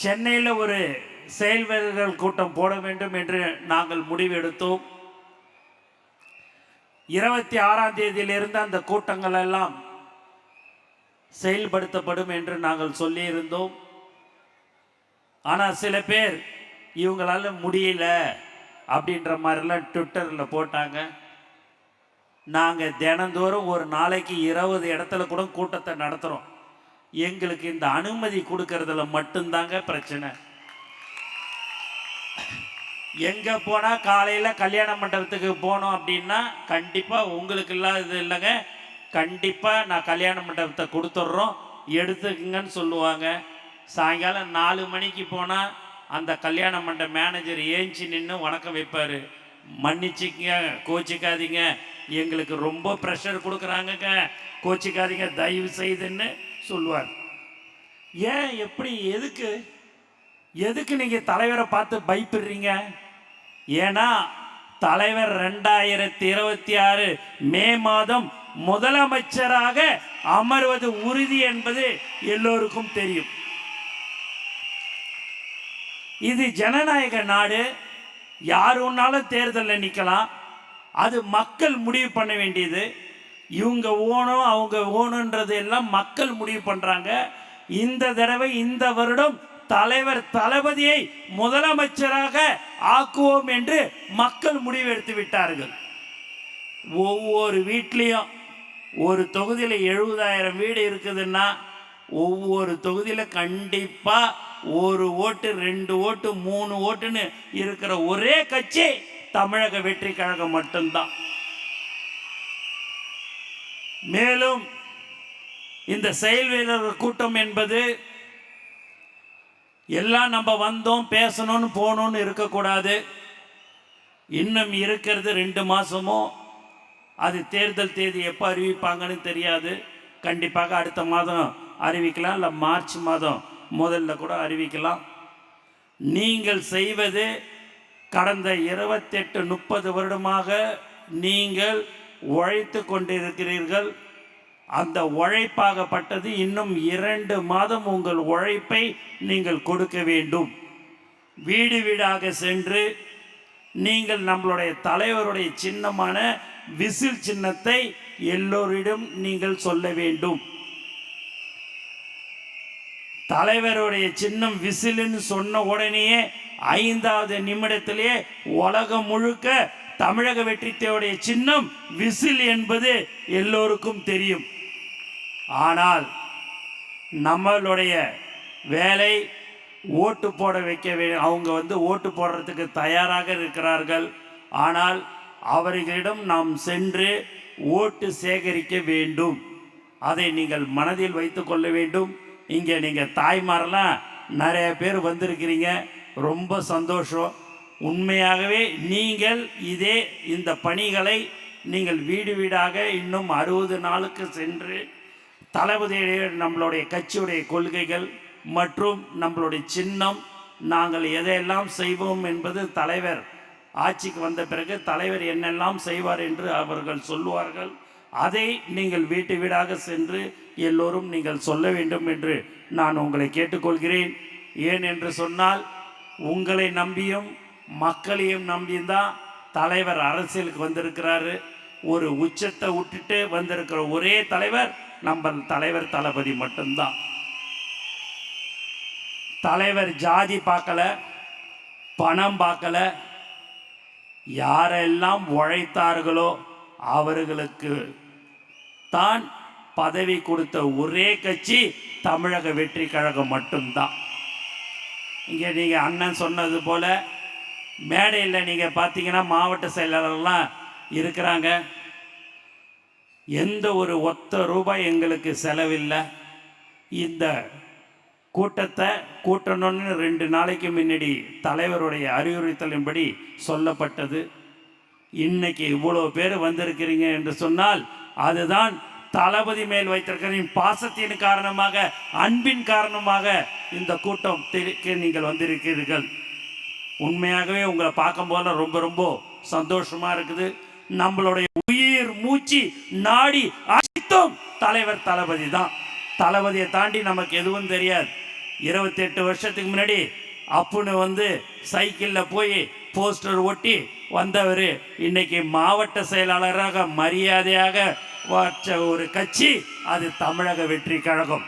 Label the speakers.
Speaker 1: சென்னையில் ஒரு செயல் வீரர்கள் கூட்டம் போட வேண்டும் என்று நாங்கள் முடிவெடுத்தோம். 26ஆம் தேதியிலிருந்து அந்த கூட்டங்கள் எல்லாம் செயல்படுத்தப்படும் என்று நாங்கள் சொல்லியிருந்தோம். ஆனால் சில பேர் இவங்களால முடியல அப்படின்ற மாதிரிலாம் ட்விட்டரில் போட்டாங்க. நாங்கள் தினந்தோறும் ஒரு நாளைக்கு 20 இடத்துல கூட கூட்டத்தை நடத்துகிறோம். எங்களுக்கு இந்த அனுமதி கொடுக்கறதுல மட்டும்தாங்க பிரச்சனை. எங்கே போனால் காலையில் கல்யாண மண்டபத்துக்கு போனோம் அப்படின்னா கண்டிப்பாக உங்களுக்கு இல்லாதது இல்லைங்க, கண்டிப்பாக நான் கல்யாண மண்டபத்தை கொடுத்துட்றோம் எடுத்துக்குங்கன்னு சொல்லுவாங்க. சாயங்காலம் 4 மணிக்கு போனால் அந்த கல்யாண மண்டப மேனேஜர் ஏஞ்சி நின்று வணக்கம் வைப்பார். மன்னிச்சிக்கங்க, கோச்சிக்காதீங்க, எங்களுக்கு ரொம்ப ப்ரெஷர் கொடுக்குறாங்கங்க, கோச்சிக்காதீங்க தயவு செய்துன்னு சொல்லுவார். ஏன் எப்படி எதுக்கு நீங்கள் தலைவரை பார்த்து பயப்படுறீங்க? ஏன்னா தலைவர் 2026 மே மாதம் முதலமைச்சராக அமர்வது உறுதி என்பது எல்லோருக்கும் தெரியும். இது ஜனநாயக நாடு. யார் ஒன்றாலும் தேர்தலில் நிற்கலாம். அது மக்கள் முடிவு பண்ண வேண்டியது. இவங்க ஓணும் அவங்க ஓணுன்றது எல்லாம் மக்கள் முடிவு பண்ணுறாங்க. இந்த தடவை இந்த வருடம் தலைவர் தளபதியை முதலமைச்சராக ஆக்குவோம் என்று மக்கள் முடிவெடுத்து விட்டார்கள். ஒவ்வொரு வீட்லேயும் ஒரு தொகுதியில் 70,000 வீடு இருக்குதுன்னா ஒவ்வொரு தொகுதியில் கண்டிப்பாக 1 ஓட்டு 2 ஓட்டு 3 ஓட்டுன்னு இருக்கிற ஒரே கட்சி தமிழக வெற்றி கழகம் மட்டும்தான். மேலும் இந்த செயல் வீரர்கள் கூட்டம் என்பது எல்லாம் நம்ம வந்தோம் பேசணும்னு போகணும்னு இருக்கக்கூடாது. இன்னும் இருக்கிறது 2 மாதமோ. அது தேர்தல் தேதி எப்போ அறிவிப்பாங்கன்னு தெரியாது. கண்டிப்பாக அடுத்த மாதம் அறிவிக்கலாம், இல்லை மார்ச் மாதம் முதல்ல கூட அறிவிக்கலாம். நீங்கள் செய்வது கடந்த 28-30 வருடமாக நீங்கள் உழைத்து கொண்டிருக்கிறீர்கள். அந்த உழைப்பாகப்பட்டது இன்னும் 2 மாதம் உங்கள் உழைப்பை நீங்கள் கொடுக்க வேண்டும். வீடு வீடாக சென்று நீங்கள் நம்மளுடைய தலைவருடைய சின்னமான விசில் சின்னத்தை எல்லோரிடம் நீங்கள் சொல்ல வேண்டும். தலைவருடைய சின்னம் விசில்னு சொன்ன உடனேயே 5வது நிமிடத்திலேயே உலகம் முழுக்க தமிழக வெற்றித்தேவுடைய சின்னம் விசில் என்பது எல்லோருக்கும் தெரியும். ஆனால் நம்மளுடைய வேலை ஓட்டு போட வைக்க அவங்க ஓட்டு போடுறதுக்கு தயாராக இருக்கிறார்கள். ஆனால் அவர்களிடம் நாம் சென்று ஓட்டு சேகரிக்க வேண்டும். அதை நீங்கள் மனதில் வைத்து கொள்ள வேண்டும். இங்கே நீங்கள் தாய்மாரெல்லாம் நிறைய பேர் வந்திருக்கிறீங்க, ரொம்ப சந்தோஷம். உண்மையாகவே நீங்கள் இந்த பணிகளை நீங்கள் வீடு வீடாக இன்னும் 60 நாளுக்கு சென்று தளபதியுடைய நம்மளுடைய கட்சியுடைய கொள்கைகள் மற்றும் நம்மளுடைய சின்னம் நாங்கள் எதையெல்லாம் செய்வோம் என்பது தலைவர் ஆட்சிக்கு வந்த பிறகு தலைவர் என்னெல்லாம் செய்வார் என்று அவர்கள் சொல்லுவார்கள். அதை நீங்கள் வீட்டு வீடாக சென்று எல்லோரும் நீங்கள் சொல்ல வேண்டும் என்று நான் உங்களை கேட்டுக்கொள்கிறேன். ஏன் என்று சொன்னால் உங்களை நம்பியும் மக்களையும் நம்பியும் தலைவர் அரசியலுக்கு வந்திருக்கிறாரு. ஒரு உச்சத்தை விட்டுட்டு வந்திருக்கிற ஒரே தலைவர் நம்ம தலைவர் தளபதி மட்டும்தான். தலைவர் ஜாதி பார்க்கல, பணம் பார்க்கல. யாரெல்லாம் உழைத்தார்களோ அவர்களுக்கு தான் பதவி கொடுத்த ஒரே கட்சி தமிழக வெற்றி கழகம் மட்டும்தான். இங்கே நீங்கள் அண்ணன் சொன்னது போல மேடையில் நீங்கள் பார்த்தீங்கன்னா மாவட்ட செயலாளர்லாம் இருக்கிறாங்க. எந்த ஒரு ஒத்த ரூபாய் எங்களுக்கு செலவில்லை. இந்த கூட்டத்தை கூட்டணும்னு 2 நாளைக்கு முன்னாடி தலைவருடைய அறிவுறுத்தலின்படி சொல்லப்பட்டது. இன்னைக்கு இவ்வளோ பேர் வந்திருக்கிறீங்க என்று சொன்னால் அதுதான் தளபதி மேல் வைத்திருக்கிற பாசத்தின் காரணமாக, அன்பின் காரணமாக இந்த கூட்டத்திற்கு நீங்கள் வந்திருக்கிறீர்கள். உண்மையாகவே உங்களை பார்க்கும் போல ரொம்ப ரொம்ப சந்தோஷமா இருக்குது. நம்மளுடைய உயிர் மூச்சு நாடி அனைத்தும் தலைவர் தளபதி தான். தளபதியை தாண்டி நமக்கு எதுவும் தெரியாது. 28 வருஷத்துக்கு முன்னாடி அப்புன்னு வந்து சைக்கிளில் போய் போஸ்டர் ஒட்டி வந்தவர் இன்னைக்கு மாவட்ட செயலாளராக மரியாதையாக வச்ச ஒரு கட்சி அது தமிழக வெற்றி கழகம்.